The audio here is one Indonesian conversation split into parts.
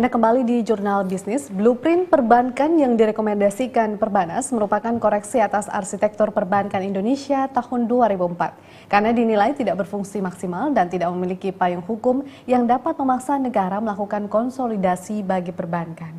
Anda kembali di Jurnal Bisnis. Blueprint perbankan yang direkomendasikan Perbanas merupakan koreksi atas arsitektur perbankan Indonesia tahun 2004. Karena dinilai tidak berfungsi maksimal dan tidak memiliki payung hukum yang dapat memaksa negara melakukan konsolidasi bagi perbankan.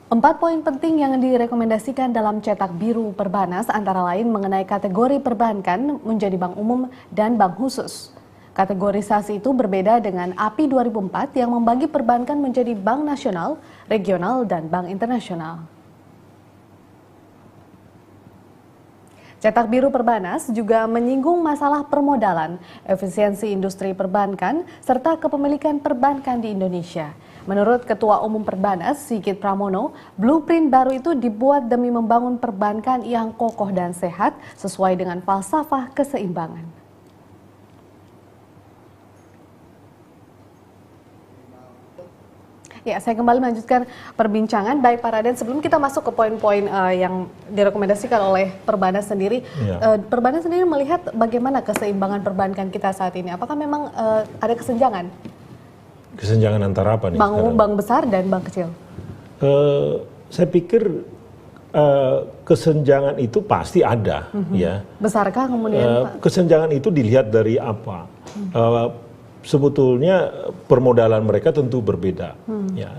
4 poin penting yang direkomendasikan dalam cetak biru Perbanas antara lain mengenai kategori perbankan menjadi bank umum dan bank khusus. Kategorisasi itu berbeda dengan API 2004 yang membagi perbankan menjadi bank nasional, regional, dan bank internasional. Cetak biru Perbanas juga menyinggung masalah permodalan, efisiensi industri perbankan, serta kepemilikan perbankan di Indonesia. Menurut Ketua Umum Perbanas, Sigit Pramono, blueprint baru itu dibuat demi membangun perbankan yang kokoh dan sehat sesuai dengan falsafah keseimbangan. Ya, saya kembali melanjutkan perbincangan. Baik Pak Raden, sebelum kita masuk ke poin-poin yang direkomendasikan oleh Perbanas sendiri, Perbanas sendiri melihat bagaimana keseimbangan perbankan kita saat ini? Apakah memang ada kesenjangan? Kesenjangan antara apa nih? Bank besar dan bank kecil? Saya pikir kesenjangan itu pasti ada, ya. Besarkah kemudian? Pak? Kesenjangan itu dilihat dari apa? Sebetulnya permodalan mereka tentu berbeda, ya.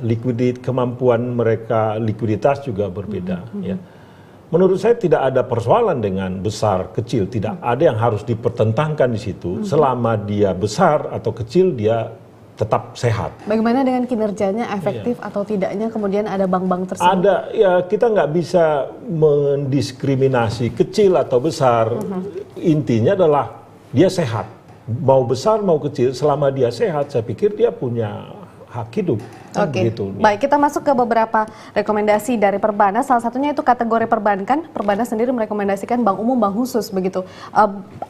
Kemampuan mereka likuiditas juga berbeda, ya. Menurut saya tidak ada persoalan dengan besar kecil, tidak ada yang harus dipertentangkan di situ. Selama dia besar atau kecil dia tetap sehat. Bagaimana dengan kinerjanya, efektif atau tidaknya kemudian ada bank-bank tersebut? Ada, ya kita nggak bisa mendiskriminasi kecil atau besar. Intinya adalah dia sehat. Mau besar mau kecil, selama dia sehat, saya pikir dia punya hak hidup. Oke, gitu. Baik, kita masuk ke beberapa rekomendasi dari Perbanas. Salah satunya itu kategori perbankan. Perbanas sendiri merekomendasikan bank umum, bank khusus, begitu.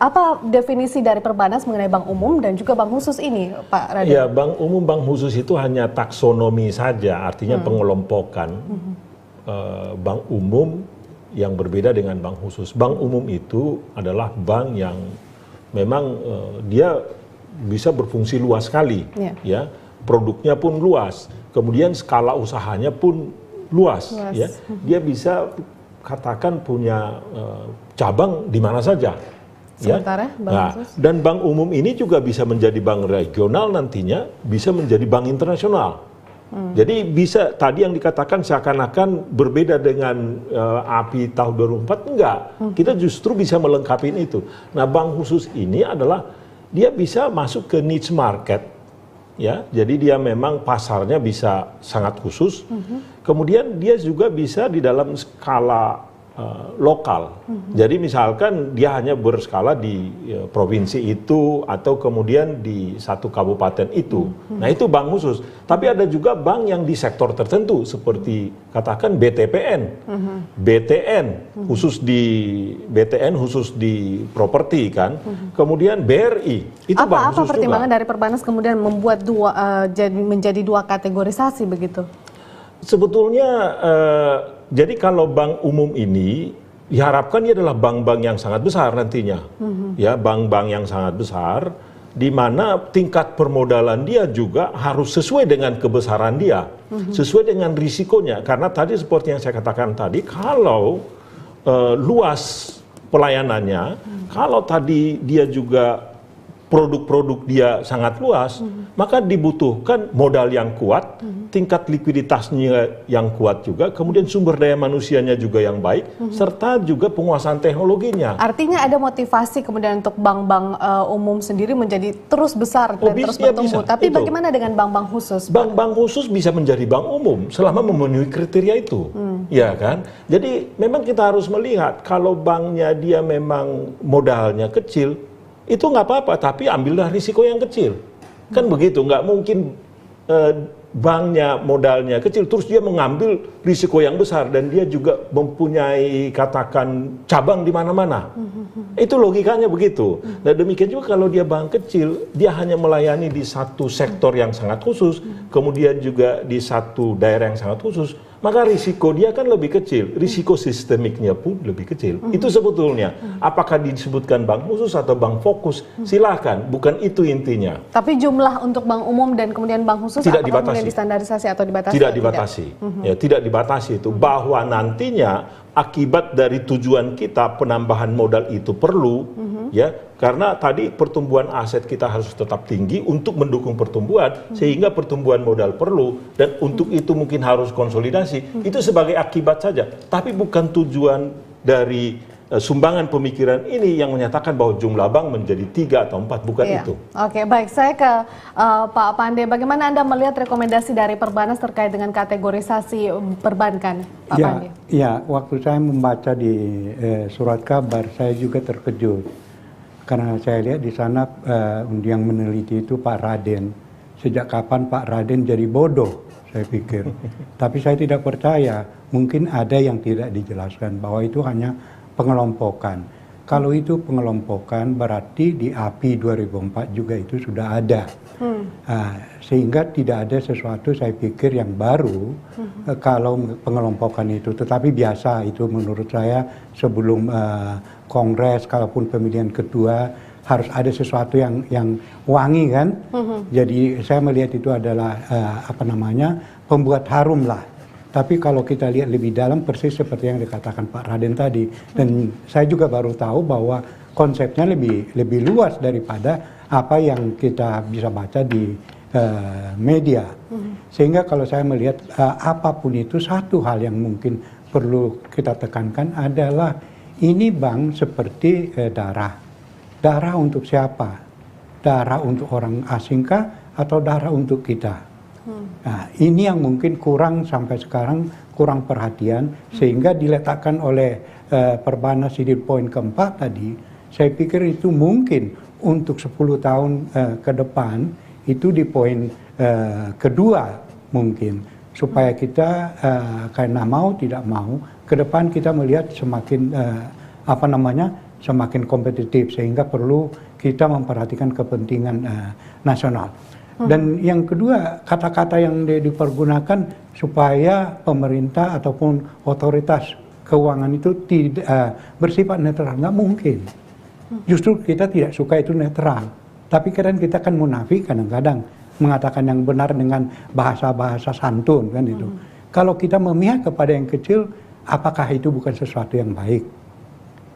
Apa definisi dari Perbanas mengenai bank umum dan juga bank khusus ini, Pak Raden? Ya, bank umum, bank khusus itu hanya taksonomi saja, artinya pengelompokan. Bank umum yang berbeda dengan bank khusus. Bank umum itu adalah bank yang memang dia bisa berfungsi luas sekali, ya. Produknya pun luas, kemudian skala usahanya pun luas. Ya. Dia bisa katakan punya cabang di mana saja. Sementara ya. bank khusus? Dan bank umum ini juga bisa menjadi bank regional nantinya, bisa menjadi bank internasional. Jadi bisa tadi yang dikatakan seakan-akan berbeda dengan API tahun 2004, enggak. Kita justru bisa melengkapi itu. Nah, bank khusus ini adalah dia bisa masuk ke niche market, ya. Jadi dia memang pasarnya bisa sangat khusus. Kemudian dia juga bisa di dalam skala lokal. Jadi misalkan dia hanya berskala di provinsi itu atau kemudian di satu kabupaten itu. Nah, itu bank khusus. Tapi ada juga bank yang di sektor tertentu seperti katakan BTPN, BTN khusus di properti kan. Kemudian BRI itu bank khusus juga. Apa pertimbangan dari Perbanas kemudian membuat menjadi dua kategorisasi begitu? Sebetulnya jadi kalau bank umum ini diharapkan dia adalah bank-bank yang sangat besar nantinya, ya, bank-bank yang sangat besar, di mana tingkat permodalan dia juga harus sesuai dengan kebesaran dia, sesuai dengan risikonya. Karena tadi seperti yang saya katakan tadi, kalau luas pelayanannya, kalau tadi dia juga produk-produk dia sangat luas, maka dibutuhkan modal yang kuat, tingkat likuiditasnya yang kuat juga, kemudian sumber daya manusianya juga yang baik, serta juga penguasaan teknologinya. Artinya ada motivasi kemudian untuk bank-bank umum sendiri menjadi terus besar dan terus bertumbuh. Tapi bagaimana dengan bank-bank khusus? Bank-bank khusus bisa menjadi bank umum selama memenuhi kriteria itu, ya kan? Jadi memang kita harus melihat kalau banknya dia memang modalnya kecil, itu nggak apa-apa, tapi ambillah risiko yang kecil. Kan begitu, nggak mungkin banknya modalnya kecil, terus dia mengambil risiko yang besar, dan dia juga mempunyai katakan cabang di mana-mana. Itu logikanya begitu. Dan demikian juga kalau dia bank kecil, dia hanya melayani di satu sektor yang sangat khusus, kemudian juga di satu daerah yang sangat khusus, maka risiko dia kan lebih kecil, risiko sistemiknya pun lebih kecil. Itu sebetulnya. Apakah disebutkan bank khusus atau bank fokus? Silakan, bukan itu intinya. Tapi jumlah untuk bank umum dan kemudian bank khusus tidak apakah dibatasi. kemudian distandarisasi atau dibatasi? Tidak dibatasi. Ya, tidak dibatasi itu. Bahwa nantinya akibat dari tujuan kita penambahan modal itu perlu, ya, karena tadi pertumbuhan aset kita harus tetap tinggi untuk mendukung pertumbuhan, sehingga pertumbuhan modal perlu, dan untuk itu mungkin harus konsolidasi. Itu sebagai akibat saja, tapi bukan tujuan dari sumbangan pemikiran ini yang menyatakan bahwa jumlah bank menjadi 3 atau 4, bukan itu. Oke, baik. Saya ke Pak Pande. Bagaimana Anda melihat rekomendasi dari Perbanas terkait dengan kategorisasi perbankan, Pak Pande? Ya, waktu saya membaca di surat kabar, saya juga terkejut. Karena saya lihat di sana yang meneliti itu Pak Raden. Sejak kapan Pak Raden jadi bodoh, saya pikir. Tapi saya tidak percaya. Mungkin ada yang tidak dijelaskan, bahwa itu hanya pengelompokan. Kalau itu pengelompokan berarti di API 2004 juga itu sudah ada. Sehingga tidak ada sesuatu saya pikir yang baru kalau pengelompokan itu. Tetapi biasa itu menurut saya sebelum kongres, kalaupun pemilihan kedua harus ada sesuatu yang wangi kan. Jadi saya melihat itu adalah pembuat harum lah. Tapi kalau kita lihat lebih dalam persis seperti yang dikatakan Pak Raden tadi, dan saya juga baru tahu bahwa konsepnya lebih luas daripada apa yang kita bisa baca di media. Sehingga kalau saya melihat apapun itu, satu hal yang mungkin perlu kita tekankan adalah ini bank seperti darah. Darah untuk siapa? Darah untuk orang asingkah atau darah untuk kita? Nah, ini yang mungkin kurang sampai sekarang, kurang perhatian, sehingga diletakkan oleh Perbanas di poin keempat tadi. Saya pikir itu mungkin untuk 10 tahun ke depan, itu di poin kedua mungkin, supaya kita karena mau tidak mau, ke depan kita melihat semakin semakin kompetitif, sehingga perlu kita memperhatikan kepentingan nasional. Dan yang kedua, kata-kata yang dipergunakan supaya pemerintah ataupun otoritas keuangan itu tidak bersifat netral, nggak mungkin. Justru kita tidak suka itu netral. Tapi kadang kita kan munafik kadang-kadang mengatakan yang benar dengan bahasa-bahasa santun kan itu. Kalau kita memihak kepada yang kecil, apakah itu bukan sesuatu yang baik?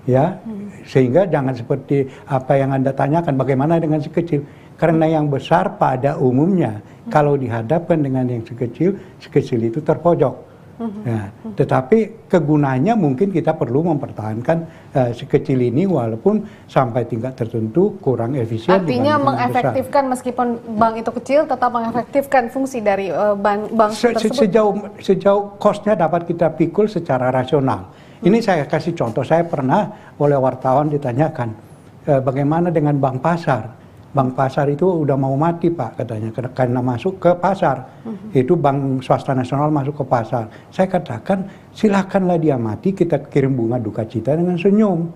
Ya, sehingga jangan seperti apa yang Anda tanyakan, bagaimana dengan si kecil? Karena yang besar pada umumnya kalau dihadapkan dengan yang sekecil itu terpojok. Nah, tetapi kegunaannya mungkin kita perlu mempertahankan sekecil ini walaupun sampai tingkat tertentu kurang efisien. Artinya mengefektifkan meskipun bank itu kecil, tetap mengefektifkan fungsi dari bank tersebut. Sejauh cost-nya dapat kita pikul secara rasional. Ini saya kasih contoh, saya pernah oleh wartawan ditanyakan bagaimana dengan bank pasar. Bank pasar itu udah mau mati Pak katanya, karena masuk ke pasar. Itu bank swasta nasional masuk ke pasar. Saya katakan silakanlah dia mati, kita kirim bunga duka cita dengan senyum.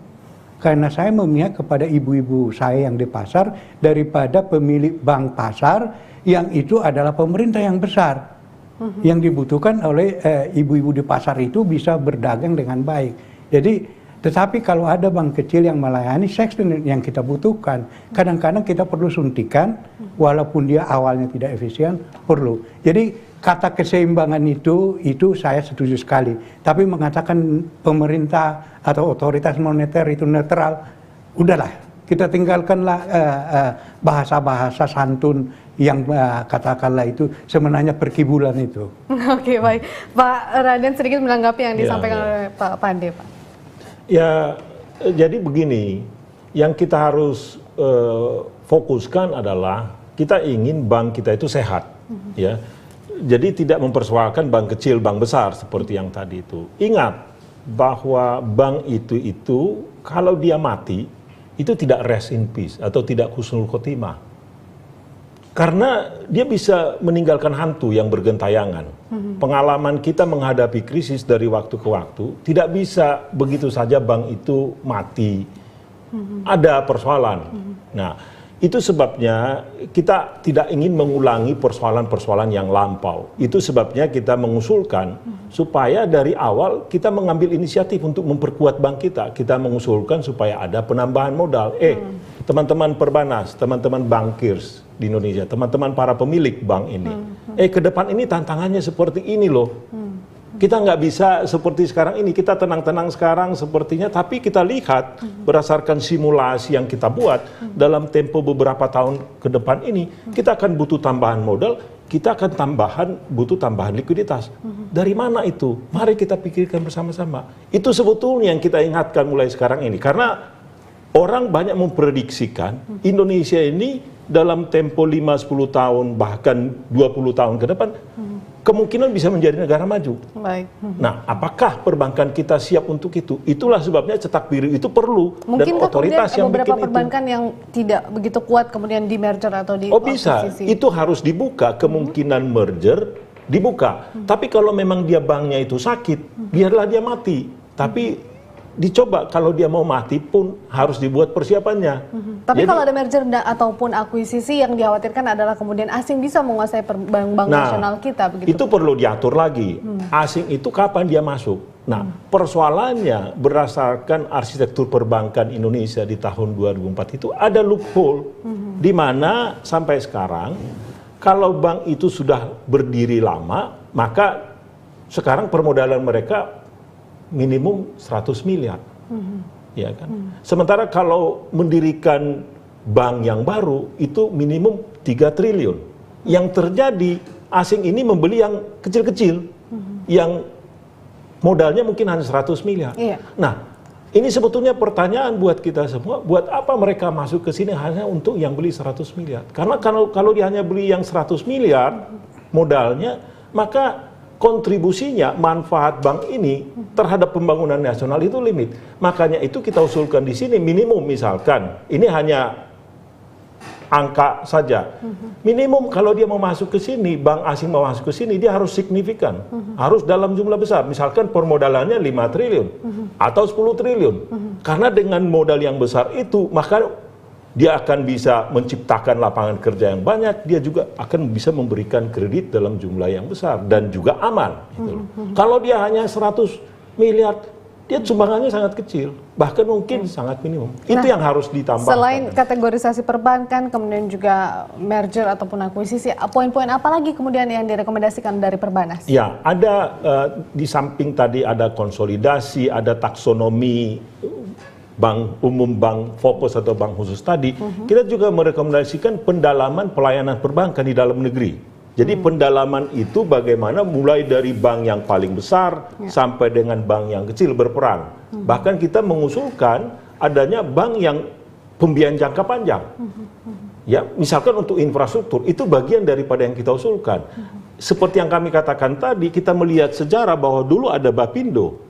Karena saya memihak kepada ibu-ibu saya yang di pasar daripada pemilik bank pasar yang itu adalah pemerintah yang besar. Yang dibutuhkan oleh ibu-ibu di pasar itu bisa berdagang dengan baik. Jadi tetapi kalau ada bank kecil yang melayani seks yang kita butuhkan, kadang-kadang kita perlu suntikan, walaupun dia awalnya tidak efisien, perlu. Jadi kata keseimbangan itu saya setuju sekali. Tapi mengatakan pemerintah atau otoritas moneter itu netral, udahlah, kita tinggalkanlah bahasa-bahasa santun yang katakanlah itu sebenarnya perkibulan itu. Oke, baik. Pak Raden sedikit menanggapi yang disampaikan oleh Pak Pande, Pak. Ya, jadi begini, yang kita harus fokuskan adalah kita ingin bank kita itu sehat, ya. Jadi tidak mempersoalkan bank kecil, bank besar seperti yang tadi itu. Ingat bahwa bank itu kalau dia mati itu tidak rest in peace atau tidak husnul khotimah. Karena dia bisa meninggalkan hantu yang bergentayangan. Pengalaman kita menghadapi krisis dari waktu ke waktu, tidak bisa begitu saja bank itu mati. Ada persoalan. Nah, Itu sebabnya kita tidak ingin mengulangi persoalan-persoalan yang lampau. Itu sebabnya kita mengusulkan supaya dari awal kita mengambil inisiatif untuk memperkuat bank kita. Kita mengusulkan supaya ada penambahan modal. Teman-teman Perbanas, teman-teman bankirs di Indonesia, teman-teman para pemilik bank ini. Ke depan ini tantangannya seperti ini loh. Kita nggak bisa seperti sekarang ini, kita tenang-tenang sekarang sepertinya, tapi kita lihat berdasarkan simulasi yang kita buat dalam tempo beberapa tahun ke depan ini, kita akan butuh tambahan modal, kita akan butuh tambahan likuiditas. Dari mana itu? Mari kita pikirkan bersama-sama. Itu sebetulnya yang kita ingatkan mulai sekarang ini, karena orang banyak memprediksikan Indonesia ini dalam tempo 5-10 tahun, bahkan 20 tahun ke depan, kemungkinan bisa menjadi negara maju. Baik. Nah, apakah perbankan kita siap untuk itu? Itulah sebabnya cetak biru itu perlu. Mungkin dan otoritas yang beberapa bikin perbankan yang tidak begitu kuat kemudian di merger atau di bisa. akuisisi? Itu harus dibuka, kemungkinan merger dibuka. Tapi kalau memang dia banknya itu sakit, biarlah dia mati. Tapi dicoba, kalau dia mau mati pun harus dibuat persiapannya. Tapi Jadi, kalau ada merger ataupun akuisisi, yang dikhawatirkan adalah kemudian asing bisa menguasai bank nasional kita, begitu? Itu perlu diatur lagi. Asing itu kapan dia masuk? Nah, persoalannya berdasarkan arsitektur perbankan Indonesia di tahun 2004 itu ada loophole di mana sampai sekarang kalau bank itu sudah berdiri lama, maka sekarang permodalan mereka minimum 100 miliar. Ya kan? Sementara kalau mendirikan bank yang baru itu minimum 3 triliun. Yang terjadi asing ini membeli yang kecil-kecil, yang modalnya mungkin hanya 100 miliar. Iya. Nah, ini sebetulnya pertanyaan buat kita semua, buat apa mereka masuk ke sini hanya untuk yang beli 100 miliar? Karena kalau dia hanya beli yang 100 miliar modalnya, maka kontribusinya, manfaat bank ini terhadap pembangunan nasional itu limit. Makanya itu kita usulkan di sini minimum, misalkan ini hanya angka saja. Minimum kalau dia mau masuk ke sini, bank asing mau masuk ke sini, dia harus signifikan. Harus dalam jumlah besar. Misalkan permodalannya 5 triliun atau 10 triliun. Karena dengan modal yang besar itu, maka dia akan bisa menciptakan lapangan kerja yang banyak, dia juga akan bisa memberikan kredit dalam jumlah yang besar dan juga aman. Gitu loh. Kalau dia hanya 100 miliar, dia sumbangannya sangat kecil, bahkan mungkin sangat minimum. Itu yang harus ditambahkan. Selain kategorisasi perbankan, kemudian juga merger ataupun akuisisi, poin-poin apa lagi kemudian yang direkomendasikan dari Perbanas? Ya, ada di samping tadi ada konsolidasi, ada taksonomi bank umum, bank fokus atau bank khusus tadi, kita juga merekomendasikan pendalaman pelayanan perbankan di dalam negeri. Jadi pendalaman itu bagaimana mulai dari bank yang paling besar sampai dengan bank yang kecil berperan. Bahkan kita mengusulkan adanya bank yang pembiayaan jangka panjang. Ya, misalkan untuk infrastruktur itu bagian daripada yang kita usulkan. Seperti yang kami katakan tadi, kita melihat sejarah bahwa dulu ada Bapindo.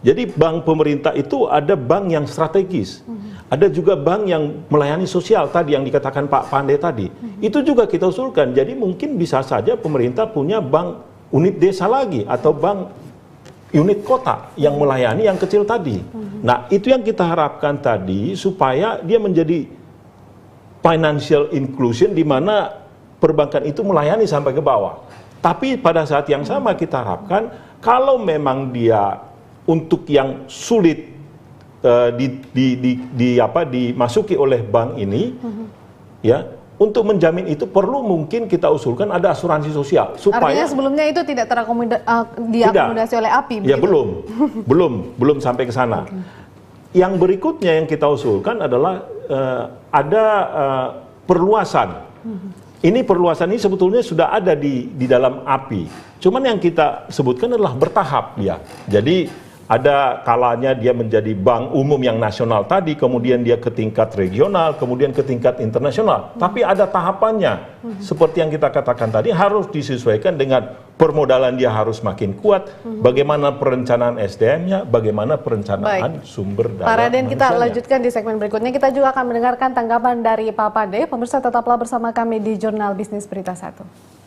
Jadi bank pemerintah itu ada bank yang strategis, ada juga bank yang melayani sosial tadi yang dikatakan Pak Pandey tadi. Itu juga kita usulkan. Jadi mungkin bisa saja pemerintah punya bank unit desa lagi atau bank unit kota yang melayani yang kecil tadi. Nah, itu yang kita harapkan tadi supaya dia menjadi financial inclusion di mana perbankan itu melayani sampai ke bawah. Tapi pada saat yang sama kita harapkan kalau memang dia untuk yang sulit dimasuki oleh bank ini, ya, untuk menjamin itu perlu mungkin kita usulkan ada asuransi sosial supaya. Artinya sebelumnya itu tidak diakomodasi oleh API. Ya begitu? belum sampai ke sana. Yang berikutnya yang kita usulkan adalah ada perluasan. Ini perluasan ini sebetulnya sudah ada di dalam API. Cuman yang kita sebutkan adalah bertahap ya. Jadi ada kalanya dia menjadi bank umum yang nasional tadi, kemudian dia ke tingkat regional, kemudian ke tingkat internasional. Tapi ada tahapannya. Seperti yang kita katakan tadi, harus disesuaikan dengan permodalan dia harus makin kuat, bagaimana perencanaan SDM-nya, bagaimana perencanaan sumber daya Pak Raden, kita manusianya. lanjutkan di segmen berikutnya. Kita juga akan mendengarkan tanggapan dari Pak Pandey. Pemirsa tetaplah bersama kami di Jurnal Bisnis Berita 1.